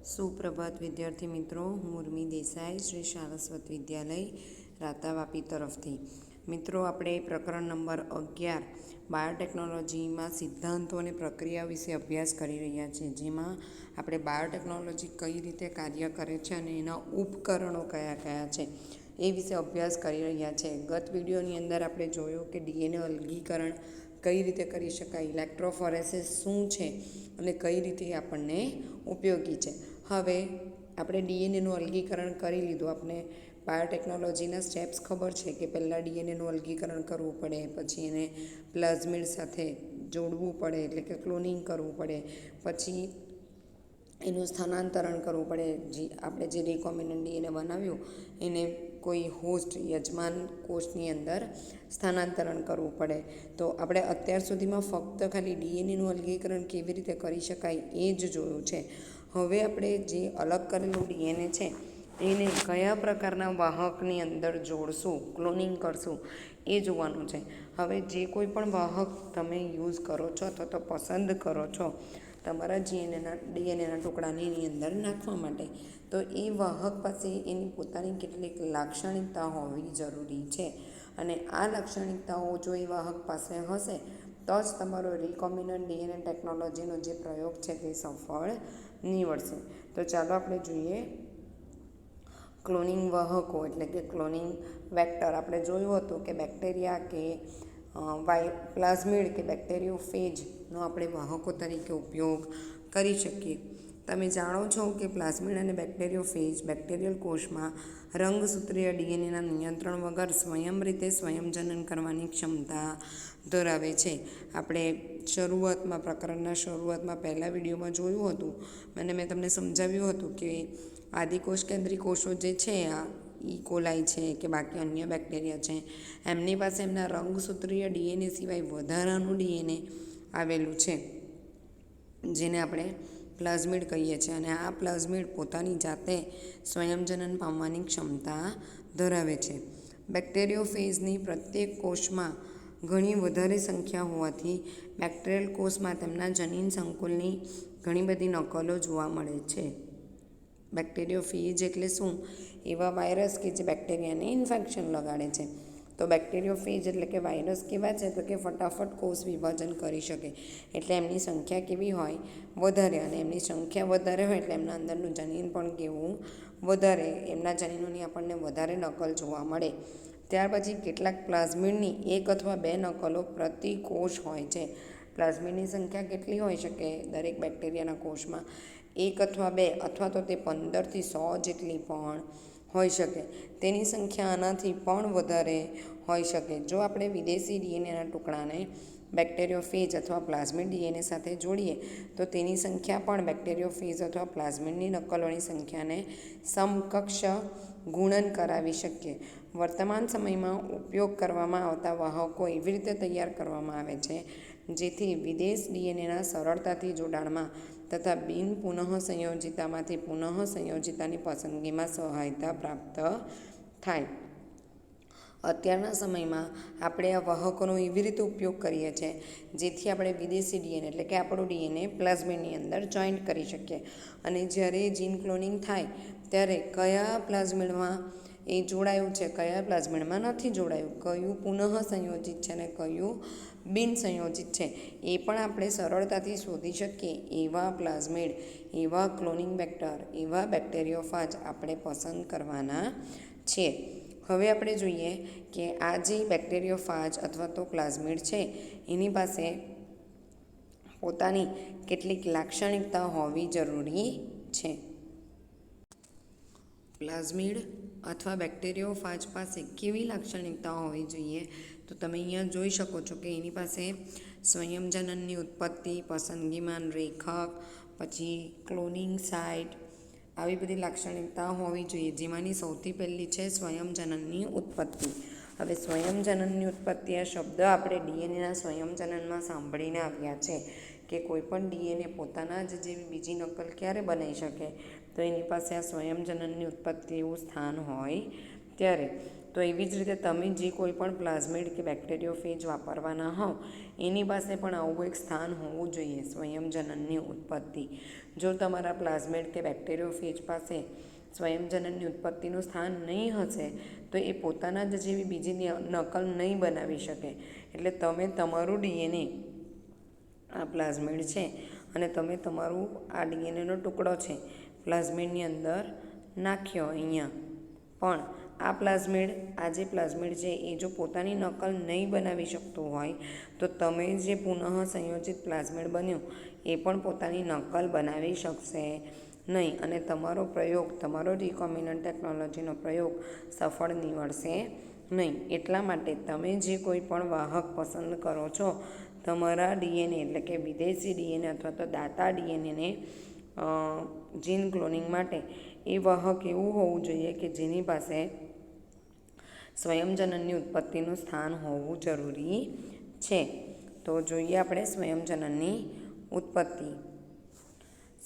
સુપ્રભાત વિદ્યાર્થી મિત્રો, હું ઉર્મી દેસાઈ, શ્રી સારસ્વત વિદ્યાલય રાતાવાપી તરફથી. મિત્રો, આપણે પ્રકરણ નંબર 11 બાયોટેકનોલોજીમાં સિદ્ધાંતો અને પ્રક્રિયા વિશે અભ્યાસ કરી રહ્યા છીએ, જેમાં આપણે બાયોટેકનોલોજી કઈ રીતે કાર્ય કરે છે અને એના ઉપકરણો કયા કયા છે એ વિશે અભ્યાસ કરી રહ્યા છે. ગત વિડીયોની અંદર આપણે જોયું કે ડીએનએ અલગીકરણ કઈ રીતે કરી શકાય, ઇલેક્ટ્રોફોરેસિસ શું છે અને કઈ રીતે આપણને ઉપયોગી છે. હવે આપણે ડીએનએનું અલગીકરણ કરી લીધું. આપણે બાયોટેકનોલોજીના સ્ટેપ્સ ખબર છે કે પહેલાં ડીએનએનું અલગીકરણ કરવું પડે, પછી એને પ્લાઝમિડ સાથે જોડવું પડે એટલે કે ક્લોનિંગ કરવું પડે, પછી એનું સ્થાનાંતરણ કરવું પડે. આપણે જે રિકોમ્બિનન્ટ ડીએનએ બનાવ્યું એને કોઈ હોસ્ટ યજમાન કોષની અંદર સ્થાનાંતરણ કરવું પડે. તો આપણે અત્યાર સુધીમાં ફક્ત ખાલી ડીએનએનું અલગીકરણ કેવી રીતે કરી શકાય એ જ જોયું છે. હવે આપણે જે અલગ કરેલું ડીએનએ છે એને કયા પ્રકારના વાહકની અંદર જોડશું, ક્લોનિંગ કરશું એ જોવાનું છે. હવે જે કોઈ પણ વાહક તમે યુઝ કરો છો અથવા તો પસંદ કરો છો તમારા ડીએનએના ટુકડાને એની અંદર નાખવા માટે, તો એ વાહક પાસે એની પોતાની કેટલીક લાક્ષણિકતા હોવી જરૂરી છે. અને આ લાક્ષણિકતાઓ જો એ વાહક પાસે હશે તો જ તમારો રિકોમ્બિનન્ટ ડીએનએ ટેકનોલોજીનો જે પ્રયોગ છે તે સફળ નીવડશે. તો ચાલો આપણે જોઈએ ક્લોનિંગ વાહકો એટલે કે ક્લોનિંગ વેક્ટર. આપણે જોયું હતું કે બેક્ટેરિયા કે પ્લાઝમિડ કે બેક્ટેરિયોફેજનો આપણે વાહકો તરીકે ઉપયોગ કરી શકીએ. તમે જાણો છો કે પ્લાઝમિડ અને બેક્ટેરિયોફેજ બેક્ટેરિયલ કોષમાં રંગસૂત્રીય ડીએનએના નિયંત્રણ વગર સ્વયં રીતે સ્વયંજનન કરવાની ક્ષમતા ધરાવે છે. આપણે પ્રકરણના શરૂઆતમાં પહેલા વિડીયોમાં જોયું હતું અને મેં તમને સમજાવ્યું હતું કે આદિકોષ કેન્દ્રી કોષો જે છે, આ ઇકોલાઈ છે કે બાકી અન્ય બેક્ટેરિયા છે, એમની પાસે એમના રંગસૂત્રીય ડીએનએ સિવાય વધારાનું ડીએનએ આવેલું છે જેને આપણે પ્લાઝમિડ કહીએ છીએ. અને આ પ્લાઝમિડ પોતાની જાતે સ્વયંજનન પામવાની ક્ષમતા ધરાવે છે. બેક્ટેરિયોફેજની પ્રત્યેક કોષમાં ઘણી વધારે સંખ્યા હોવાથી બેક્ટેરિયલ કોષમાં તેમના જનીન સંકુલની ઘણી બધી નકલો જોવા મળે છે. બેક્ટેરિયોફેજ એટલે શું? એવા વાયરસ કે જે બેક્ટેરિયાને ઇન્ફેક્શન લગાડે છે. તો બેક્ટેરિયોફેજ એટલે કે વાયરસ કેવા છે તો કે ફટાફટ કોષ વિભાજન કરી શકે, એટલે એમની સંખ્યા કેવી હોય? વધારે. અને એમની સંખ્યા વધારે હોય એટલે એમના અંદરનું જનીન પણ કેવું? વધારે. એમના જનીનોની આપણને વધારે નકલ જોવા મળે. ત્યાર પછી કેટલાક પ્લાઝમિડની 1 અથવા 2 નકલો પ્રતિ કોષ હોય છે. પ્લાઝમિડની સંખ્યા કેટલી હોઈ શકે દરેક બેક્ટેરિયાના કોષમાં? 1 અથવા 2 અથવા તો તે 15થી 100 જેટલી પણ હોઈ શકે. તેની સંખ્યા આનાથી પણ વધારે હોઈ શકે. જો આપણે વિદેશી ડીએનએના ટુકડાને બેક્ટેરિયોફેજ અથવા પ્લાઝમિડ ડીએનએ સાથે જોડીએ તો તેની સંખ્યા પણ બેક્ટેરિયોફેજ અથવા પ્લાઝમિડની નકલોની સંખ્યાને સમકક્ષ ગુણન કરાવી શકીએ. વર્તમાન સમયમાં ઉપયોગ કરવામાં આવતા વાહકો એવી રીતે તૈયાર કરવામાં આવે છે જેથી વિદેશ ડીએનએના સરળતાથી જોડાણમાં તથા બિન પુનઃસંયોજિતામાંથી પુનઃસંયોજિતાની પસંદગીમાં સહાયતા પ્રાપ્ત થાય. અત્યારના સમયમાં આપણે આ વાહકોનો એવી રીતે ઉપયોગ કરીએ છીએ જેથી આપણે વિદેશી ડીએનએ એટલે કે આપણું ડીએનએ પ્લાઝમિડની અંદર જોઈન્ટ કરી શકીએ. અને જ્યારે જીન ક્લોનિંગ થાય ત્યારે કયા પ્લાઝમિડમાં એ જોડાયું છે, કયા પ્લાઝમિડમાં નથી જોડાયું, કયું પુનઃસંયોજિત છે અને કયું બિન સંયોજિત છે એ પણ આપણે સરળતાથી શોધી શકીએ. એવા પ્લાઝમિડ, એવા ક્લોનિંગ વેક્ટર, એવા બેક્ટેરિયોફાજ આપણે પસંદ કરવાના છીએ. હવે આપણે જોઈએ કે આ જે બેક્ટેરિયોફાજ અથવા તો પ્લાઝમિડ છે એની પાસે પોતાની કેટલીક લાક્ષણિકતા હોવી જરૂરી છે. પ્લાઝમિડ અથવા બેક્ટેરિયોફાજ પાસે કેવી લાક્ષણિકતાઓ હોવી જોઈએ? તો તમે અહીંયા જોઈ શકો છો કે એની પાસે સ્વયંજનનની ઉત્પત્તિ, પસંદગીમાન રેખક, પછી ક્લોનિંગ સાઇટ, આવી બધી લાક્ષણિકતાઓ હોવી જોઈએ. જેમાંની સૌથી પહેલી છે સ્વયંજનનની ઉત્પત્તિ. હવે સ્વયંજનનની ઉત્પત્તિ આ શબ્દ આપણે ડીએનએના સ્વયંજનનમાં સાંભળીને આવ્યા છે કે કોઈ પણ ડીએનએ પોતાના જ જેવી બીજી નકલ ક્યારે બનાવી શકે? તો એની પાસે આ સ્વયંજનનની ઉત્પત્તિ એવું સ્થાન હોય ત્યારે. તો તો એવી જ રીતે તમે જે કોઈ પણ પ્લાઝમિડ કે બેક્ટેરિયોફેજ વાપરવાના હોવ એની પાસે પણ આવું એક સ્થાન હોવું જોઈએ, સ્વયંજનનની ઉત્પત્તિ. જો તમારા પ્લાઝમિડ કે બેક્ટેરિયોફેજ પાસે સ્વયંજનનની ઉત્પત્તિનું સ્થાન નહીં હશે તો એ પોતાના જ જેવી બીજી નકલ નહીં બનાવી શકે. એટલે તમે તમારું ડીએનએ, આ પ્લાઝમિડ છે અને તમે તમારું આ ડીએનએનો ટુકડો છે પ્લાઝમિડની અંદર નાખ્યો અહીંયા, પણ આ પ્લાઝમિડ, આ જે પ્લાઝમિડ છે એ જો પોતાની નકલ નહીં બનાવી શકતું હોય તો તમે જે પુનઃ સંયોજિત પ્લાઝમિડ બન્યું એ પણ પોતાની નકલ બનાવી શકશે નહીં અને તમારો પ્રયોગ, તમારો રિકોમ્બિનન્ટ ટેકનોલોજીનો પ્રયોગ સફળ નીવડશે નહીં. એટલા માટે તમે જે કોઈ પણ વાહક પસંદ કરો છો તમારા ડીએનએ એટલે કે વિદેશી ડીએનએ અથવા તો દાતા ડીએનએને જીન ક્લોનિંગ માટે એ વાહક એવું હોવું જોઈએ કે જેની પાસે સ્વયંજનનની ઉત્પત્તિનું સ્થાન હોવું જરૂરી છે. તો જોઈએ આપણે સ્વયંજનનની ઉત્પત્તિ.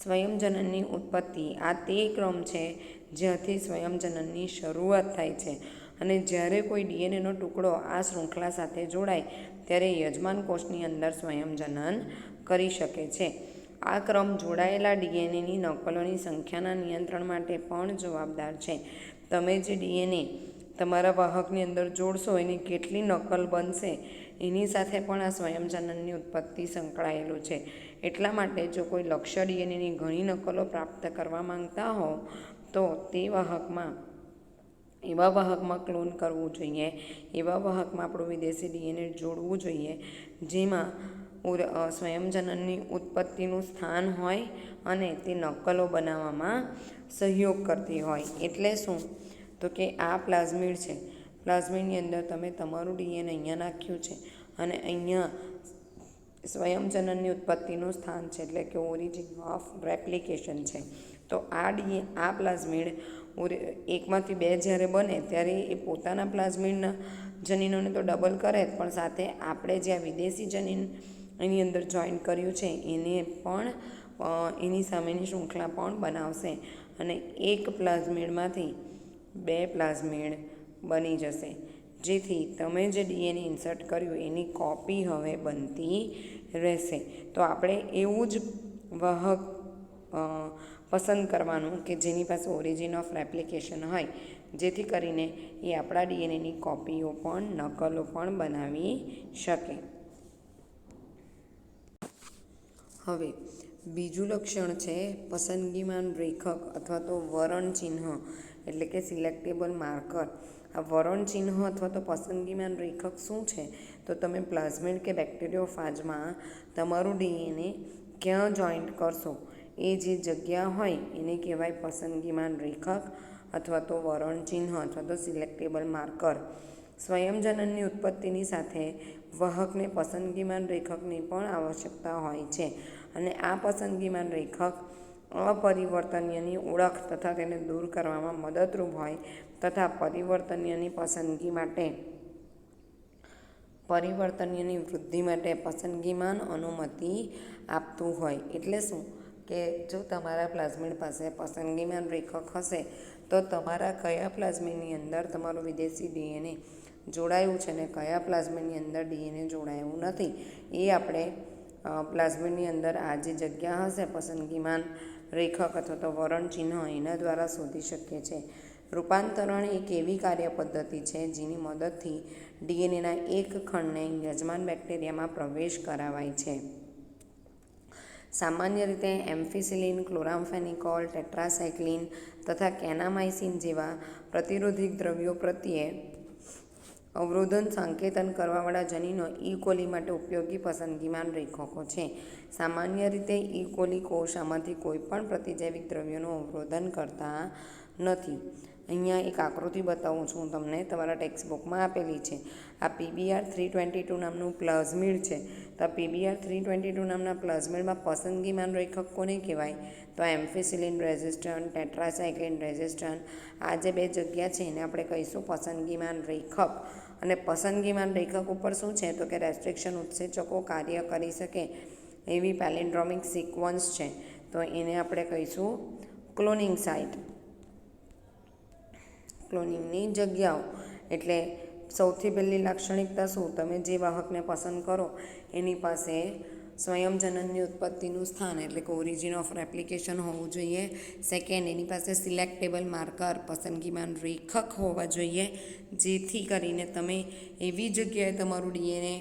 સ્વયંજનનની ઉત્પત્તિ આ તે ક્રમ છે જ્યાંથી સ્વયંજનનની શરૂઆત થાય છે અને જ્યારે કોઈ ડીએનએનો ટુકડો આ શૃંખલા સાથે જોડાય ત્યારે યજમાન કોષની અંદર સ્વયંજનન કરી શકે છે. આ ક્રમ જોડાયેલા ડીએનએની નકલોની સંખ્યાના નિયંત્રણ માટે પણ જવાબદાર છે. તમે જે ડીએનએ તમારા વાહકની અંદર જોડશો એની કેટલી નકલ બનશે એની સાથે પણ આ સ્વયંજનનની ઉત્પત્તિ સંકળાયેલું છે. એટલા માટે જો કોઈ લક્ષ્ય ડીએનએની ઘણી નકલો પ્રાપ્ત કરવા માંગતા હો તો તે વાહકમાં, એવા વાહકમાં ક્લોન કરવું જોઈએ, એવા વાહકમાં આપણું વિદેશી ડીએનએ જોડવું જોઈએ જેમાં સ્વયંજનનની ઉત્પત્તિનું સ્થાન હોય અને તે નકલો બનાવવામાં સહયોગ કરતી હોય. એટલે શું? તો કે આ પ્લાઝમિડ છે, પ્લાઝમિડની અંદર તમે તમારું ડીએનએ અહીંયા નાખ્યું છે અને અહીંયા સ્વયંજનનની ઉત્પત્તિનું સ્થાન છે એટલે કે ઓરિજિન ઓફ રેપ્લિકેશન છે. તો આ પ્લાઝમિડ એકમાંથી બે જ્યારે બને ત્યારે એ પોતાના પ્લાઝમિડના જનીનોને તો ડબલ કરે જ, પણ સાથે આપણે જે આ વિદેશી જનીન એની અંદર જોઈન કર્યું છે એને પણ એની સામેની શૃંખલા પણ બનાવશે અને એક પ્લાઝમિડમાંથી બે પ્લાઝમિડ બની જશે, જેથી તમે જે ડીએનએ ઇન્સર્ટ કર્યું એની કોપી હવે બનતી રહેશે. તો આપણે એવું જ વાહક પસંદ કરવાનું કે જેની પાસે ઓરિજિન ઓફ રેપ્લિકેશન હોય, જેથી કરીને એ આપણા ડીએનએની કોપીઓ પણ, નકલો પણ બનાવી શકે. હવે બીજું લક્ષણ છે પસંદગીમાન રેખક અથવા તો વરણ ચિહ્ન એટલે કે સિલેક્ટેબલ માર્કર. આ વરણ ચિહ્ન અથવા તો પસંદગીમાન રેખક શું છે? તો તમે પ્લાઝમિડ કે બેક્ટેરિયોફાજમાં તમારું ડીએનએ ક્યાં જોઈન્ટ કરશો એ જે જગ્યા હોય એને કહેવાય પસંદગીમાન રેખક અથવા તો વરણ ચિહ્ન અથવા તો સિલેક્ટેબલ માર્કર. સ્વયંજનનની ઉત્પત્તિની સાથે વાહકને પસંદગીમાન રેખકની પણ આવશ્યકતા હોય છે અને આ પસંદગીમાન રેખક અપરિવર્તનીયની ઓળખ તથા તેને દૂર કરવામાં મદદરૂપ હોય તથા પરિવર્તનીયની વૃદ્ધિ માટે પસંદગીમાન અનુમતિ આપતું હોય. એટલે શું કે જો તમારા પ્લાઝમિડ પાસે પસંદગીમાન રેખક હશે તો તમારા કયા પ્લાઝમિડની અંદર તમારું વિદેશી ડીએનએ જોડાયું છે ને કયા પ્લાઝમિડની અંદર ડીએનએ જોડાયું નથી એ આપણે પ્લાઝમિડની અંદર આ જે જગ્યા હશે પસંદગીમાન રેખક અથવા તો વરણ ચિહ્ન એના દ્વારા શોધી શકીએ છીએ. રૂપાંતરણ એક એવી કાર્ય પદ્ધતિ છે જેની મદદથી ડીએનએના એક ખંડને યજમાન બેક્ટેરિયામાં પ્રવેશ કરાવાય છે. સામાન્ય રીતે એમ્ફિસિલિન, ક્લોરામ્ફેનિકોલ, ટેટ્રાસાઇક્લિન તથા કેનામાઇસિન જેવા પ્રતિરોધક દ્રવ્યો પ્રત્યે અવરોધન સંકેતન કરવાવાળા જનીનો ઈ કોલી માટે ઉપયોગી પસંદગીમાન રેખકો છે. સામાન્ય રીતે ઈ કોલી કોષ આમાંથી કોઈ પણ પ્રતિજૈવિક દ્રવ્યોનું અવરોધન કરતા નથી. અહીંયા એક આકૃતિ બતાવું છું તમને, તમારા ટેક્સ્ટબુકમાં આપેલી છે. આ PBr322 નામનું પ્લાઝમિડ છે. તો આ PBr322 નામના પ્લાઝમિડમાં પસંદગીમાન રેખક કોને કહેવાય? તો એમ્ફિસિલિન રેઝિસ્ટન્ટ, ટેટ્રાસાઇક્લિન રેઝિસ્ટન્ટ, આ જે બે જગ્યા છે એને આપણે કહીશું પસંદગીમાન રેખક. અને પસંદગીમાન રેખક ઉપર શું છે તો કે રેસ્ટ્રિક્શન ઉત્સેચકો કાર્ય કરી શકે એવી પેલિન્ડ્રોમિક સિક્વન્સ છે, તો એને આપણે કહીશું ક્લોનિંગ સાઇટ, ક્લોનિંગની જગ્યાઓ. એટલે સૌથી પહેલી લાક્ષણિકતા શું? તમે જે વાહકને પસંદ કરો એની પાસે સ્વયંજનનની ઉત્પત્તિનું સ્થાન એટલે કે ઓરિજિન ઓફ રેપ્લિકેશન હોવું જોઈએ. સેકન્ડ, એની પાસે સિલેક્ટેબલ માર્કર પસંદગીમાન રેખક હોવા જોઈએ, જેથી કરીને તમે એવી જગ્યાએ તમારું ડીએનએ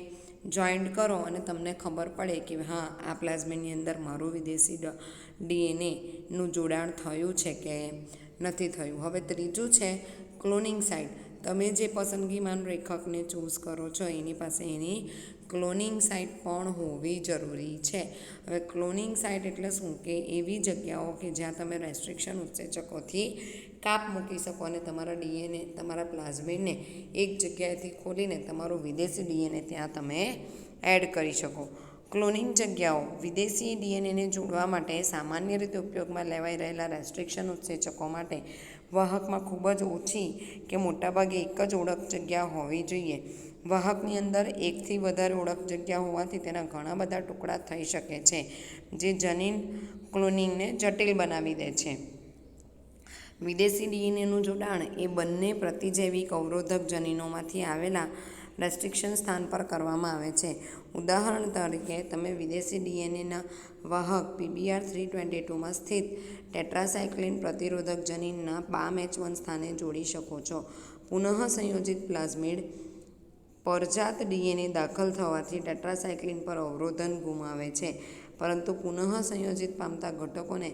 જોઈન્ટ કરો અને તમને ખબર પડે કે હા, આ પ્લાઝમિડની અંદર મારું વિદેશી ડીએનએનું જોડાણ થયું છે કે નથી થયું. હવે ત્રીજું છે ક્લોનિંગ સાઇટ. તમે જે પસંદગીમાન રેખકને ચૂઝ કરો છો એની પાસે એની ક્લોનિંગ સાઇટ પણ હોવી જરૂરી છે. હવે ક્લોનિંગ સાઇટ એટલે શું? કે એવી જગ્યાઓ કે જ્યાં તમે રેસ્ટ્રિક્શન ઉત્સેચકોથી કાપ મૂકી શકો અને તમારા ડીએનએ, તમારા પ્લાઝમિડને એક જગ્યાએથી ખોલીને તમારું વિદેશી ડીએનએ ત્યાં તમે એડ કરી શકો. ક્લોનિંગ જગ્યાઓ વિદેશી ડીએનએને જોડવા માટે સામાન્ય રીતે ઉપયોગમાં લેવાઈ રહેલા રેસ્ટ્રિક્શન ઉત્સેચકો માટે વાહકમાં ખૂબ જ ઓછી કે મોટાભાગે એક જ ઓળખ જગ્યા હોવી જોઈએ. વાહકની અંદર એકથી વધારે ઓળખ જગ્યા હોવાથી તેના ઘણા બધા ટુકડા થઈ શકે છે, જે જનીન ક્લોનિંગને જટિલ બનાવી દે છે. વિદેશી ડીએનએનું જોડાણ એ બંને પ્રતિજૈવિક અવરોધક જનીનોમાંથી આવેલા રેસ્ટ્રિક્શન સ્થાન પર કરવામાં આવે છે. ઉદાહરણ તરીકે, તમે વિદેશી ડીએનએના વાહક PBR322માં સ્થિત ટેટ્રાસાઇક્લિન પ્રતિરોધક જનીનના BAM-H1 સ્થાને જોડી શકો છો. પુનઃસંયોજિત પ્લાઝમિડ પરજાત ડીએનએ દાખલ થવાથી ટેટ્રાસાઇક્લિન પર અવરોધન ગુમાવે છે, પરંતુ પુનઃસંયોજિત પામતા ઘટકોને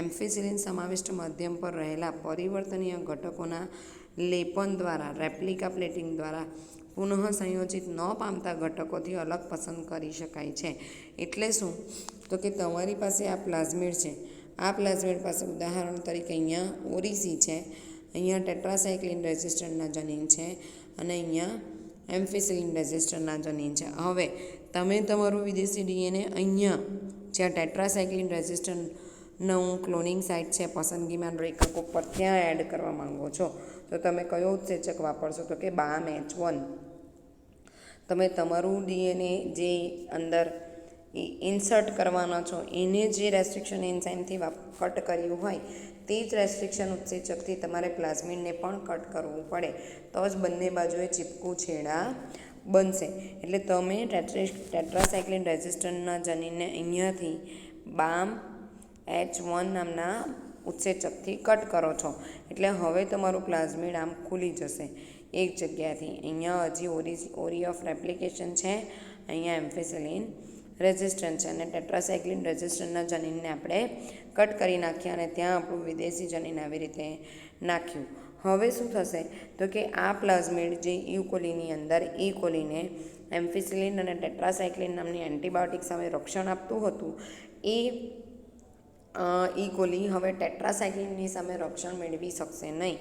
એમ્ફિસિલિન સમાવિષ્ટ માધ્યમ પર રહેલા પરિવર્તનીય ઘટકોના લેપન દ્વારા, રેપ્લિકા પ્લેટિંગ દ્વારા પુનઃસંયોજિત ન પામતા ઘટકોથી અલગ પસંદ કરી શકાય છે. એટલે શું? તો કે તમારી પાસે આ પ્લાઝમિડ છે. આ પ્લાઝમિડ પાસે ઉદાહરણ તરીકે અહીંયા ઓરિસી છે, અહીંયા ટેટ્રાસાઇક્લિન રેઝિસ્ટરના જનીન છે અને અહીંયા એમ્ફિસિલિન રેઝિસ્ટરના જનીન છે. હવે તમે તમારું વિદેશી ડીએનએ અહીંયા જ્યાં ટેટ્રાસાઇક્લિન રેઝિસ્ટરનું ક્લોનિંગ સાઇટ છે પસંદગીમાન રેખક ઉપર ત્યાં એડ કરવા માંગો છો, તો તમે કયો ઉત્સેચક વાપરશો? તો કે BAM-H1. તમે તમારું ડીએનએ જે અંદર ઇન્સર્ટ કરવાના છો એને જે રેસ્ટ્રિક્શન એન્ઝાઇમથી કટ કર્યું હોય તે જ રેસ્ટ્રિક્શન ઉત્સેચકથી તમારે પ્લાઝમિડને પણ કટ કરવું પડે, તો જ બંને બાજુએ ચીપકું છેડા બનશે. એટલે તમે ટેટ્રાસાઇક્લિન રેઝિસ્ટરના જનીનને અહીંયાથી BAM-H1 નામના ઉત્સેચકથી કટ કરો છો, એટલે હવે તમારું પ્લાઝમિડ આમ ખુલી જશે એક જગ્યાથી. અહીંયા હજી ઓરી ઓફ રેપ્લિકેશન છે, અહીંયા એમ્ફિસિલિન રેઝિસ્ટન્ટ છે અને ટેટ્રાસાઇક્લિન રેઝિસ્ટન્ટના જનીનને આપણે કટ કરી નાખ્યા અને ત્યાં આપણું વિદેશી જનીન આવી રીતે નાખ્યું. હવે શું થશે? તો કે આ પ્લાઝમિડ જે ઇકોલીની અંદર ઇકોલીને એમ્ફિસિલિન અને ટેટ્રાસાઇક્લિન નામની એન્ટીબાયોટિક સામે રક્ષણ આપતું હતું, એ ઇકોલી હવે ટેટ્રાસાઇક્લિનની સામે રક્ષણ મેળવી શકશે નહીં.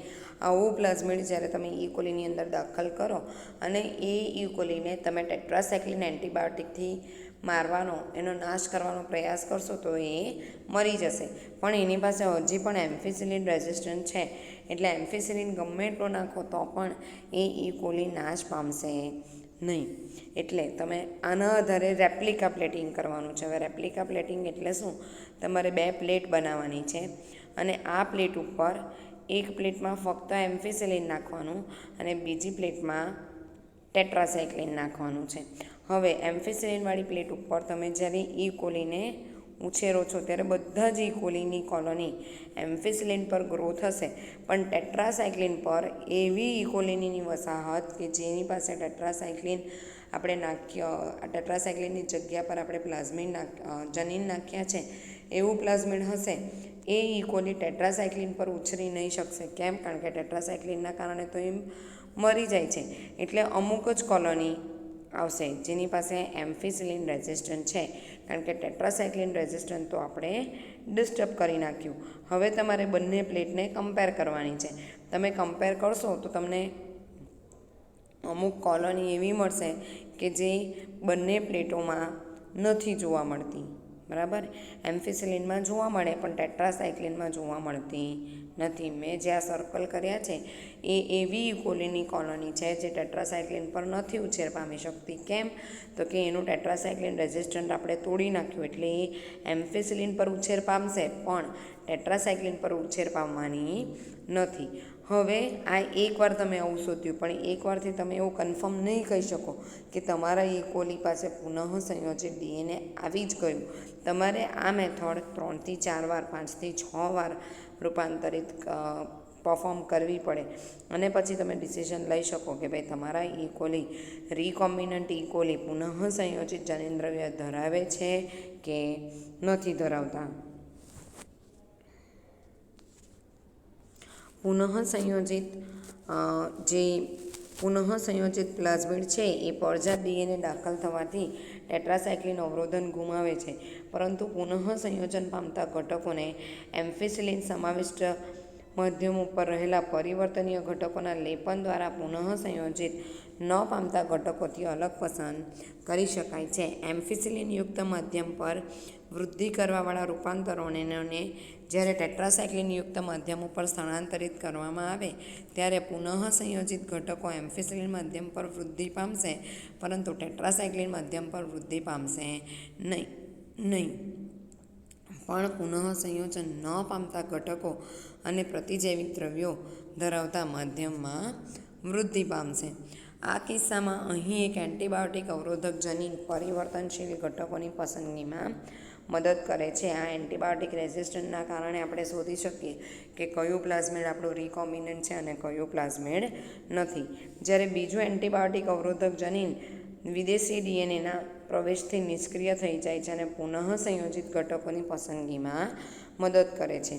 આવું પ્લાઝમિડ જ્યારે તમે ઇકોલીની અંદર દાખલ કરો અને એ ઇકોલીને તમે ટેટ્રાસાઇક્લિન એન્ટીબાયોટિકથી મારવાનો, એનો નાશ કરવાનો પ્રયાસ કરશો તો એ મરી જશે. પણ એની પાસે હજી પણ એમ્ફિસિલિન રેઝિસ્ટન્ટ છે, એટલે એમ્ફિસિલિન ગમે એટલો નાખો તો પણ એ ઇકોલી નાશ પામશે નહીં. એટલે તમે આના આધારે રેપ્લિકા પ્લેટિંગ કરવાનું છે. હવે રેપ્લિકા પ્લેટિંગ એટલે શું? તમારે 2 પ્લેટ બનાવવાની છે અને આ પ્લેટ ઉપર એક પ્લેટમાં ફક્ત એમ્ફિસિલિન નાખવાનું અને બીજી પ્લેટમાં ટેટ્રાસાઇક્લિન નાખવાનું છે. હવે એમ્ફિસિલિનવાળી પ્લેટ ઉપર તમે જ્યારે ઇકોલીને ઉછેરો છો ત્યારે બધા જ ઇકોલીની કોલોની એમ્ફિસિલિન પર ગ્રો થશે, પણ ટેટ્રાસાઇક્લિન પર એવી ઇકોલીની વસાહત કે જેની પાસે ટેટ્રાસાઇક્લિન આપણે ટેટ્રાસાઇક્લિનની જગ્યા પર આપણે પ્લાઝમિડ જનીન નાખ્યા છે એવું પ્લાઝમિડ હશે, એ ઇકોલી ટેટ્રાસાઇક્લિન પર ઉછરી નહીં શકશે. કેમ? કારણ કે ટેટ્રાસાઇક્લિનના કારણે તો એમ મરી જાય છે. એટલે અમુક જ કોલોની આવશે જેની પાસે એમ્ફિસિલિન રેઝિસ્ટન્ટ છે, કારણ કે ટેટ્રાસાઇક્લિન રેઝિસ્ટન્ટ તો આપણે ડિસ્ટર્બ કરી નાખ્યું. હવે તમારે બંને પ્લેટને કમ્પેર કરવાની છે. તમે કમ્પેર કરશો તો તમને અમુક કોલોની એવી મળશે કે જે બંને પ્લેટોમાં નથી જોવા મળતી. બરાબર? એમ્ફિસિલિનમાં જોવા મળે પણ ટેટ્રાસાઇક્લિનમાં જોવા મળતી નથી. મેં જે આ સર્કલ કર્યા છે એ એવી ઇકોલીની કોલોની છે જે ટેટ્રાસાઇક્લિન પર નથી ઉછેર પામી શકતી. કેમ? તો કે એનું ટેટ્રાસાઇક્લિન રેઝિસ્ટન્ટ આપણે તોડી નાખ્યું, એટલે એ એમ્ફિસિલિન પર ઉછેર પામશે પણ ટેટ્રાસાઇક્લિન પર ઉછેર પામવાની નથી. હવે આ એકવાર તમે આવું શોધ્યું, પણ એકવારથી તમે એવું કન્ફર્મ નહીં કહી શકો કે તમારા ઇકોલી પાસે પુનઃ સંયોજિત ડીએનએ આવી જ ગયું. તમારે આ મેથડ 3 થી 4 વાર, 5 થી 6 વાર રૂપાંતરિત પરફોર્મ કરવી પડે, અને પછી તમે ડિસિઝન લઈ શકો કે ભાઈ તમારા ઇકોલી રીકોમ્બિનન્ટ ઇકોલી પુનઃ સંયોજિત જનીનદ્રવ્ય ધરાવે છે કે નથી ધરાવતા. પુનઃ સંયોજિત પ્લાઝમિડ છે એ પડજાત ડીએનએ દાખલ થવાથી ટેટ્રાસાયક્લિન અવરોધન ગુમાવે છે, પરંતુ પુનઃ સંયોજન પામતા ઘટકોને એમ્ફિસિલિન સમાવિષ્ટ માધ્યમ ઉપર રહેલા પરિવર્તનીય ઘટકોના લેપન દ્વારા પુનઃ સંયોજિત ન પામતા ઘટકોથી અલગ પસંદ કરી શકાય છે. એમ્ફિસિલિનયુક્ત માધ્યમ પર વૃદ્ધિ કરવાવાળા રૂપાંતરોને જ્યારે ટેટ્રાસાયક્લિનયુક્ત માધ્યમ ઉપર સ્થળાંતરિત કરવામાં આવે ત્યારે પુનઃ સંયોજિત ઘટકો એમ્ફિસિલિન માધ્યમ પર વૃદ્ધિ પામશે, પરંતુ ટેટ્રાસાયક્લિન માધ્યમ પર વૃદ્ધિ પામશે નહીં. પણ પુનઃ સંયોજન ન પામતા ઘટકો અને પ્રતિજૈવિક દ્રવ્યો ધરાવતા માધ્યમમાં વૃદ્ધિ પામશે. આ કિસ્સામાં અહીં એક એન્ટીબાયોટિક અવરોધક જનીન પરિવર્તનશીલ ઘટકોની પસંદગીમાં મદદ કરે છે. આ એન્ટીબાયોટિક રેઝિસ્ટન્સના કારણે આપણે શોધી શકીએ કે કયું પ્લાઝમિડ આપણું રીકોમ્બિનન્ટ છે અને કયું પ્લાઝમિડ નથી. જ્યારે બીજું એન્ટીબાયોટિક અવરોધક જનીન વિદેશી ડીએનએના પ્રવેશથી નિષ્ક્રિય થઈ જાય છે અને પુનઃ સંયોજિત ઘટકોની પસંદગીમાં મદદ કરે છે.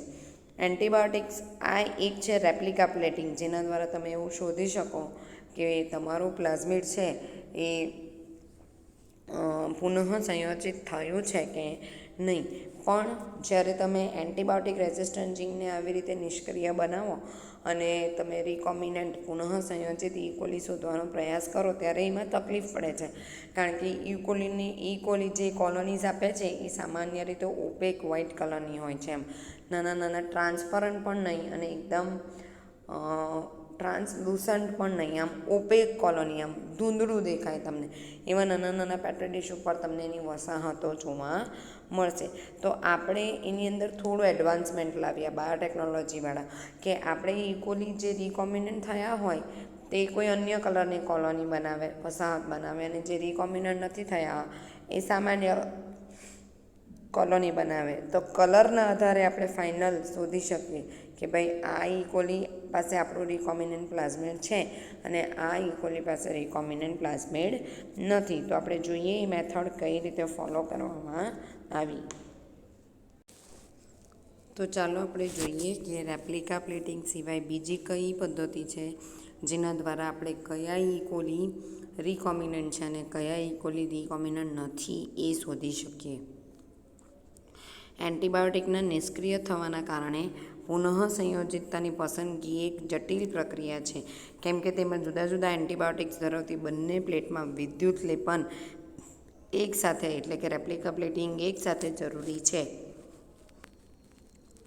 એન્ટીબાયોટિક્સ આ એક છે રેપ્લિકા પ્લેટિંગ, જેના દ્વારા તમે એવું શોધી શકો કે તમારું પ્લાઝમિડ છે એ પુનઃ સંયોજિત થયું છે કે નહીં. પણ જ્યારે તમે એન્ટીબાયોટિક રેઝિસ્ટન્ટ જીનને આવી રીતે નિષ્ક્રિય બનાવો અને તમે રીકોમ્બિનન્ટ પુનઃ સંયોજિત ઇકોલી શોધવાનો પ્રયાસ કરો ત્યારે એમાં તકલીફ પડે છે, કારણ કે ઇકોલી જે કોલોનીઝ આપે છે એ સામાન્ય રીતે ઓપેક વ્હાઇટ કલરની હોય છે, એમ નાના નાના ટ્રાન્સપરન્ટ પણ નહીં અને એકદમ ટ્રાન્સલુસન્ટ પણ નહીં, આમ ઓપેક કોલોની, આમ ધૂંધળું દેખાય તમને. એવા નાના નાના પેટ્રી ડિશ ઉપર તમને એની વસાહતો જોવા મળશે. તો આપણે એની અંદર થોડું એડવાન્સમેન્ટ લાવ્યા બાયોટેકનોલોજીવાળા, કે આપણે ઇકોલી જે રીકોમ્બિનન્ટ થયા હોય તે કોઈ અન્ય કલરની કોલોની બનાવે, વસાહત બનાવે, અને જે રીકોમ્બિનન્ટ નથી થયા એ સામાન્ય કોલોની બનાવે. તો કલરના આધારે આપણે ફાઇનલ શોધી શકીએ કે ભાઈ આ ઇકોલી પાસે આપણું રીકોમ્બિનન્ટ પ્લાઝમિડ છે અને આ ઇકોલી પાસે રીકોમ્બિનન્ટ પ્લાઝમિડ નથી. તો આપણે જોઈએ એ મેથડ કઈ રીતે ફોલો કરવામાં આવી. તો ચાલો આપણે જોઈએ કે રેપ્લિકા પ્લેટિંગ સિવાય બીજી કઈ પદ્ધતિ છે જેના દ્વારા આપણે કયા ઇકોલી રીકોમ્બિનન્ટ છે અને કયા ઇકોલી રીકોમ્બિનન્ટ નથી એ શોધી શકીએ. એન્ટીબાયોટિકના નિષ્ક્રિય થવાના કારણે પુનઃ સંયોજિતતાની પસંદગી એક જટિલ પ્રક્રિયા છે, કેમ કે તેમાં જુદા જુદા એન્ટીબાયોટિક્સ ધરાવતી બંને પ્લેટમાં વિદ્યુત લેપન એકસાથે એટલે કે રેપ્લિકા પ્લેટિંગ એકસાથે જરૂરી છે.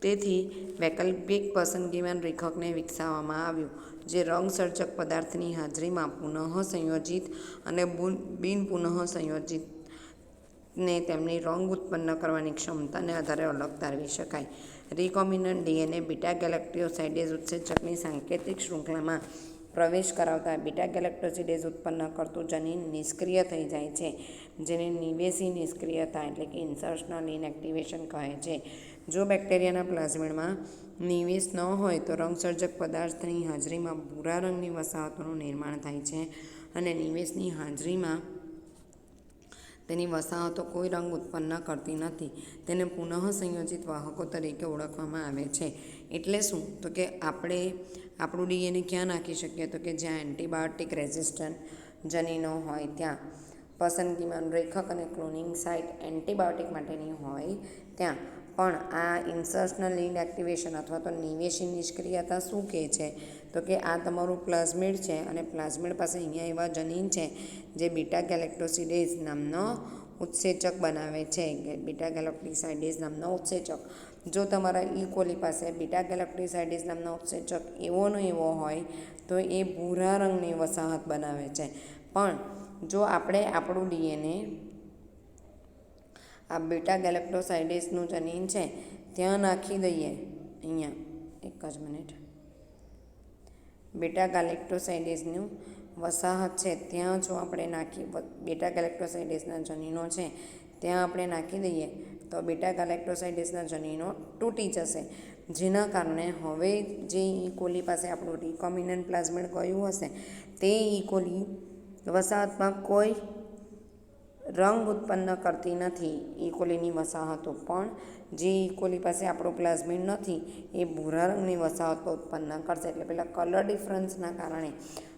તેથી વૈકલ્પિક પસંદગીમાન રેખકને વિકસાવવામાં આવ્યું જે રંગસર્જક પદાર્થની હાજરીમાં પુનઃ સંયોજિત અને બિન પુનઃ સંયોજિતને તેમની રંગ ઉત્પન્ન કરવાની ક્ષમતાને આધારે અલગ તારવી શકાય. રીકોમ્બિનન્ટ ડીએનએ બીટા ગેલેક્ટોસાઇડેઝ ઉત્સેચકની સાંકેતિક શૃંખલામાં પ્રવેશ કરાવતા બીટા ગેલેક્ટોસિડેઝ ઉત્પન્ન કરતું જનીન નિષ્ક્રિય થઈ જાય છે, જેને નિવેશી નિષ્ક્રિયતા એટલે કે ઇન્સર્શનલ ઇનએક્ટિવેશન કહે છે. જો બેક્ટેરિયાના પ્લાઝમિડમાં નિવેશ ન હોય તો રંગસર્જક પદાર્થની હાજરીમાં ભૂરા રંગની વસાહતોનું નિર્માણ થાય છે અને નિવેશની હાજરીમાં તેની વસાહતો કોઈ રંગ ઉત્પન્ન કરતી નથી. તેને પુનઃ સંયોજિત વાહકો તરીકે ઓળખવામાં આવે છે. એટલે શું? તો કે આપણે આપણું ડીએનએ ક્યાં નાખી શકીએ? તો કે જ્યાં એન્ટીબાયોટિક રેઝિસ્ટન્ટ જનીનો હોય ત્યાં. પસંદગીમાન રેખક અને ક્લોનિંગ સાઇટ એન્ટીબાયોટિક માટેની હોય ત્યાં. પણ આ ઇન્સર્શનલ ઇનએક્ટિવેશન અથવા તો નિવેશી નિષ્ક્રિયતા શું કહે છે? તો કે આ તમારું પ્લાઝમિડ છે અને પ્લાઝમિડ પાસે અહીંયા એવા જનીન છે જે બીટા ગેલેક્ટોસિડેઝ નામનો ઉત્સેચક બનાવે છે, બીટા ગેલેક્ટોસાઇડેઝ નામનો ઉત્સેચક. જો તમારા ઇકોલી પાસે બીટા ગેલેક્ટોસાઇડેઝ નામનો ઉત્સેચક એવો ને એવો હોય તો એ ભૂરા રંગની વસાહત બનાવે છે. પણ જો આપણે આપણું ડીએનએ આ બીટા ગેલેક્ટોસાઇડેઝનું જનીન છે ત્યાં નાખી દઈએ, અહીંયા એક જ મિનિટ, બીટા ગાલેક્ટોસાઇડેઝનું વસાહત છે ત્યાં જો આપણે બીટા ગાલેક્ટોસાઇડેઝના જનીનો છે ત્યાં આપણે નાખી દઈએ તો બીટા ગાલેક્ટોસાઇડેઝના જનીનો તૂટી જશે, જેના કારણે હવે જે ઇકોલી પાસે આપણું રિકોમ્બિનન્ટ પ્લાઝમિડ ગયું હશે તે ઇકોલી વસાહતમાં કોઈ રંગ ઉત્પન્ન કરતી નથી. ઇકોલીની વસાહતો પણ જે ઇકોલી પાસે આપણું પ્લાઝમિડ નથી એ ભૂરા રંગની વસાહતો ઉત્પન્ન કરશે. એટલે પેલા કલર ડિફરન્સના કારણે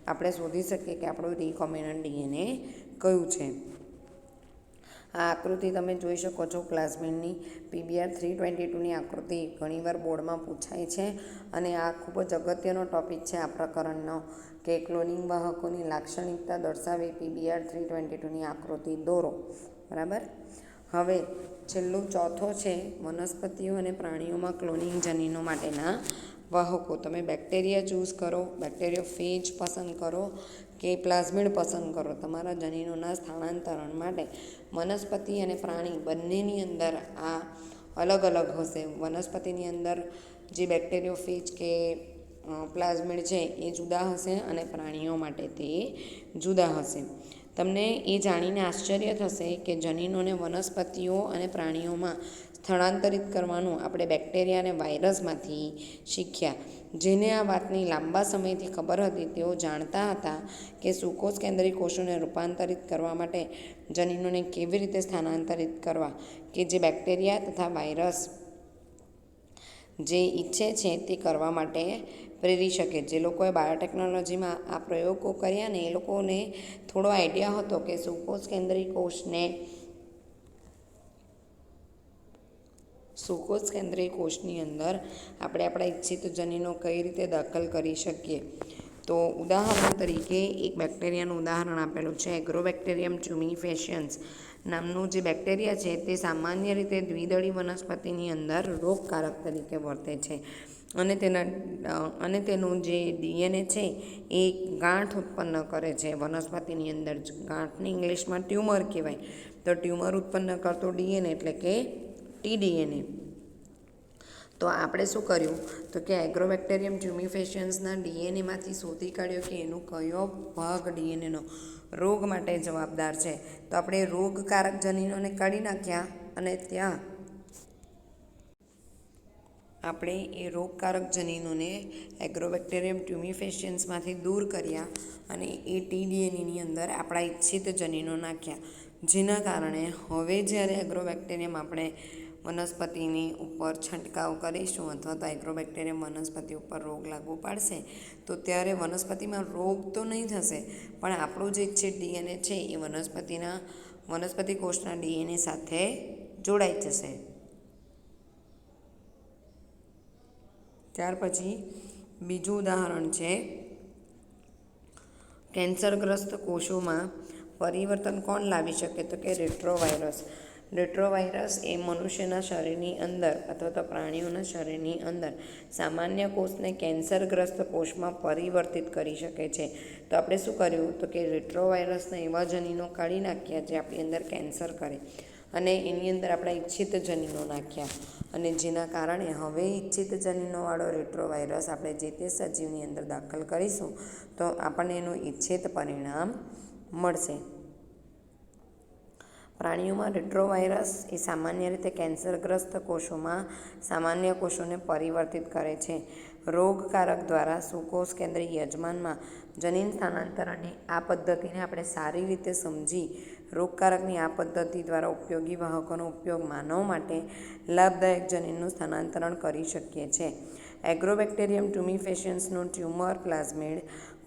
આપણે શોધી શકીએ કે આપણું રિકોમ્બિનન્ટ ડીએનએ કયું છે. આ આકૃતિ તમે જોઈ શકો છો પ્લાઝમિડની PBr 322ની આકૃતિ ઘણીવાર બોર્ડમાં પૂછાય છે અને આ ખૂબ જ અગત્યનો ટૉપિક છે આ પ્રકરણનો કે ક્લોનિંગ વાહકોની લાક્ષણિકતા દર્શાવી PBr 322ની આકૃતિ દોરો. બરાબર. હવે છેલ્લું ચોથો છે વનસ્પતિઓ અને પ્રાણીઓમાં ક્લોનિંગ જનીનો માટેના વાહકો. તમે બેક્ટેરિયા ચૂઝ કરો, બેક્ટેરિયોફેજ પસંદ કરો કે પ્લાઝમિડ પસંદ કરો. તમારા જનીનોના સ્થાનાંતરણ માટે વનસ્પતિ અને પ્રાણી બંનેની અંદર આ અલગ અલગ હશે. વનસ્પતિની અંદર જે બેક્ટેરિયોફેજ કે પ્લાઝમિડ છે એ જુદા હશે અને પ્રાણીઓ માટે તે જુદા હશે. તમને એ જાણીને આશ્ચર્ય થશે કે જનીનોને વનસ્પતિઓ અને પ્રાણીઓમાં સ્થળાંતરિત કરવાનું આપણે બેક્ટેરિયા અને વાયરસમાંથી શીખ્યા. જેને આ વાતની લાંબા સમયથી ખબર હતી તેઓ જાણતા હતા કે સુકોષ કેન્દ્રીય કોષોને રૂપાંતરિત કરવા માટે જનીનોને કેવી રીતે સ્થાનાંતરિત કરવા કે જે બેક્ટેરિયા તથા વાયરસ જે ઈચ્છે છે તે કરવા માટે પ્રેરી શકે. જે લોકોએ બાયોટેકનોલોજીમાં આ પ્રયોગો કર્યા ને એ લોકોને થોડો આઈડિયા હતો કે સુકોષ કેન્દ્રીય કોષની અંદર આપણે આપણા ઈચ્છિત જનીનો કઈ રીતે દાખલ કરી શકીએ. તો ઉદાહરણ તરીકે એક બેક્ટેરિયાનું ઉદાહરણ આપેલું છે. એગ્રોબેક્ટેરિયમ ટ્યુમિફેશિયન્સ નામનું જે બેક્ટેરિયા છે તે સામાન્ય રીતે દ્વિદળી વનસ્પતિની અંદર રોગકારક તરીકે વર્તે છે અને તેનું જે ડીએનએ છે એ ગાંઠ ઉત્પન્ન કરે છે વનસ્પતિની અંદર. ગાંઠને ઇંગ્લિશમાં ટ્યુમર કહેવાય. તો ટ્યુમર ઉત્પન્ન કરતો ડીએનએ એટલે કે ટીડીએનએ. તો આપણે શું કર્યું તો કે એગ્રોબેક્ટેરિયમ ટ્યુમિફેશિયન્સના ડીએનએમાંથી શોધી કાઢ્યો કે એનો કયો ભાગ ડીએનએનો રોગ માટે જવાબદાર છે. તો આપણે રોગકારક જનીનોને કાઢી નાખ્યા અને ત્યાં આપણે એ રોગકારક જનીનોને એગ્રોબેક્ટેરિયમ ટ્યુમિફેશિયન્સમાંથી દૂર કર્યા અને એ ટીડીએનએની અંદર આપણા ઈચ્છિત જનીનો નાખ્યા. જેના કારણે હવે જ્યારે એગ્રોબેક્ટેરિયમ આપણે વનસ્પતિની ઉપર છંટકાવ કરીશું અથવા તો એગ્રોબેક્ટેરિયમ વનસ્પતિ ઉપર રોગ લાગુ પાડશે તો ત્યારે વનસ્પતિમાં રોગ તો નહીં થશે પણ આપણું જે ઈચ્છિત ડીએનએ છે એ વનસ્પતિ કોષના ડીએનએ સાથે જોડાઈ જશે. ત્યાર પછી બીજું ઉદાહરણ છે કેન્સરગ્રસ્ત કોષોમાં પરિવર્તન કોણ લાવી શકે તો કે રેટ્રોવાયરસ. રેટ્રોવાયરસ એ મનુષ્યના શરીરની અંદર અથવા તો પ્રાણીઓના શરીરની અંદર સામાન્ય કોષને કેન્સરગ્રસ્ત કોષમાં પરિવર્તિત કરી શકે છે. તો આપણે શું કર્યું તો કે રેટ્રોવાયરસના એવા જનીનો કાઢી નાખ્યા જે આપણી અંદર કેન્સર કરે અને એની અંદર આપણા ઈચ્છિત જનીનો નાખ્યા અને જેના કારણે હવે ઈચ્છિત જનીનોવાળો રેટ્રોવાયરસ આપણે જે તે સજીવની અંદર દાખલ કરીશું તો આપણને એનું ઈચ્છિત પરિણામ મળશે. પ્રાણીઓમાં રેટ્રોવાયરસ એ સામાન્ય રીતે કેન્સરગ્રસ્ત કોષોમાં સામાન્ય કોષોને પરિવર્તિત કરે છે. રોગકારક દ્વારા સુકોષ કેન્દ્રીય યજમાનમાં જનીન સ્થાનાંતરણની આ પદ્ધતિને આપણે સારી રીતે સમજી રોગકારકની આ પદ્ધતિ દ્વારા ઉપયોગી વાહકોનો ઉપયોગ માનવ માટે લાભદાયક જનીનનું સ્થાનાંતરણ કરી શકીએ છીએ. એગ્રોબેક્ટેરિયમ ટ્યુમિફેશિયન્સનું ટ્યુમર પ્લાઝમિડ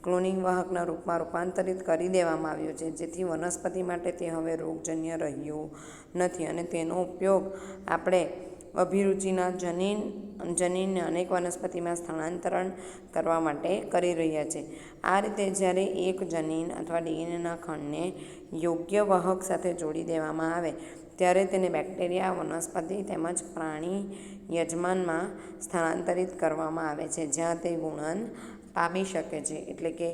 ક્લોનિંગ વાહકના રૂપમાં રૂપાંતરિત કરી દેવામાં આવ્યું છે જેથી વનસ્પતિ માટે તે હવે રોગજન્ય રહ્યું નથી અને તેનો ઉપયોગ આપણે અભિરુચિના જનીનને અનેક વનસ્પતિમાં સ્થાનાંતરણ કરવા માટે કરી રહ્યા છે. આ રીતે જ્યારે એક જનીન અથવા ડીએનએના ખંડને યોગ્ય વાહક સાથે જોડી દેવામાં આવે ત્યારે તેને બેક્ટેરિયા, વનસ્પતિ તેમજ પ્રાણી યજમાનમાં સ્થાનાંતરિત કરવામાં આવે છે જ્યાં તે ગુણન પામી શકે છે. એટલે કે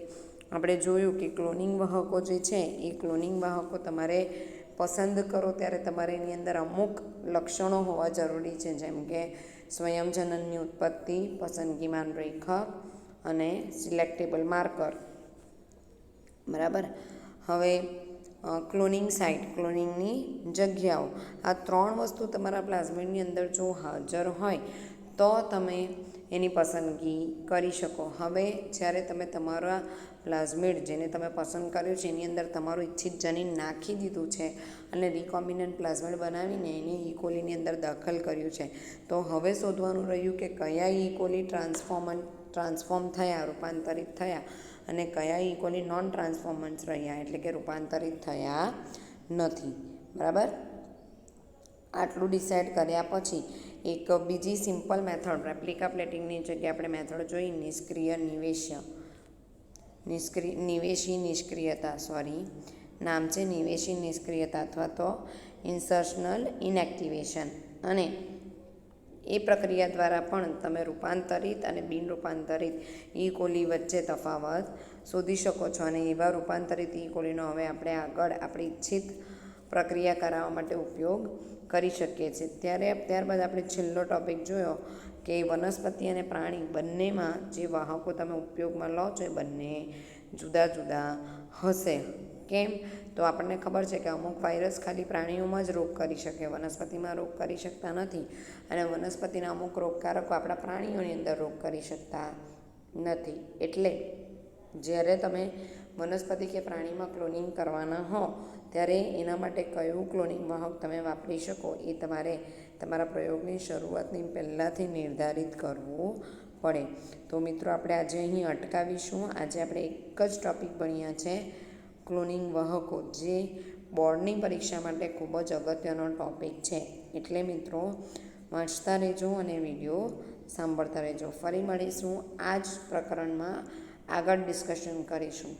આપણે જોયું કે ક્લોનિંગ વાહકો જે છે એ ક્લોનિંગ વાહકો તમારે પસંદ કરો ત્યારે તમારે એની અંદર અમુક લક્ષણો હોવા જરૂરી છે જેમ કે સ્વયંજનનની ઉત્પત્તિ, પસંદગીમાન રેખા અને સિલેક્ટેબલ માર્કર. બરાબર. હવે ક્લોનિંગ સાઇટ, ક્લોનિંગની જગ્યાઓ, આ 3 વસ્તુ તમારા પ્લાઝમિડની અંદર જો હાજર હોય તો તમે એની પસંદગી કરી શકો. હવે જ્યારે તમે તમારા પ્લાઝમિડ જેને તમે પસંદ કર્યું છે એની અંદર તમારું ઈચ્છિત જનીન નાખી દીધું છે અને રિકોમ્બિનન્ટ પ્લાઝમિડ બનાવીને એને ઇકોલીની અંદર દાખલ કર્યું છે, તો હવે શોધવાનું રહ્યું કે કયા ઇકોલી ટ્રાન્સફોર્મ થયા, રૂપાંતરિત થયા અને કયા ઇકોલી નોન ટ્રાન્સફોર્મન્સ રહ્યા, એટલે કે રૂપાંતરિત થયા નથી. બરાબર. આટલું ડિસાઇડ કર્યા પછી એક બીજી સિમ્પલ મેથડ, રેપ્લિકા પ્લેટિંગની જગ્યાએ આપણે મેથડ જોઈ નિવેશી નિષ્ક્રિયતા, નામ છે નિવેશી નિષ્ક્રિયતા અથવા તો ઇન્સર્શનલ ઇનએક્ટિવેશન. અને એ પ્રક્રિયા દ્વારા પણ તમે રૂપાંતરિત અને બિન રૂપાંતરિત ઈ કોલી વચ્ચે તફાવત શોધી શકો છો. અને એવા રૂપાંતરિત ઈ કોલીનો હવે આપણે આગળ આપણી ઈચ્છિત પ્રક્રિયા કરાવવા માટે ઉપયોગ કરી શકીએ છીએ. ત્યારબાદ આપણે છેલ્લો ટૉપિક જોયો કે વનસ્પતિ અને પ્રાણી બંનેમાં જે વાહકો તમે ઉપયોગમાં લો છો એ બંને જુદા જુદા હશે. કેમ? તો આપણને ખબર છે કે અમુક વાયરસ ખાલી પ્રાણીઓમાં જ રોગ કરી શકે, વનસ્પતિમાં રોગ કરી શકતા નથી, અને વનસ્પતિના અમુક રોગકારકો આપણા પ્રાણીઓની અંદર રોગ કરી શકતા નથી. એટલે જ્યારે તમે વનસ્પતિ કે પ્રાણીમાં ક્લોનિંગ કરવાના હો ત્યારે એના માટે કયું ક્લોનિંગ વાહક તમે વાપરી શકો એ તમારે તમારા પ્રયોગની શરૂઆતની પહેલાંથી નિર્ધારિત કરવું પડે. તો મિત્રો આપણે આજે અહીં અટકાવીશું. આજે આપણે એક જ ટૉપિક ભણ્યા છે, ક્લોનિંગ વાહકો, જે બોર્ડની પરીક્ષા માટે ખૂબ જ અગત્યનો ટૉપિક છે. એટલે મિત્રો વાંચતા રહેજો અને વિડીયો સાંભળતા રહેજો. ફરી મળીશું, આ જ પ્રકરણમાં આગળ ડિસ્કશન કરીશું.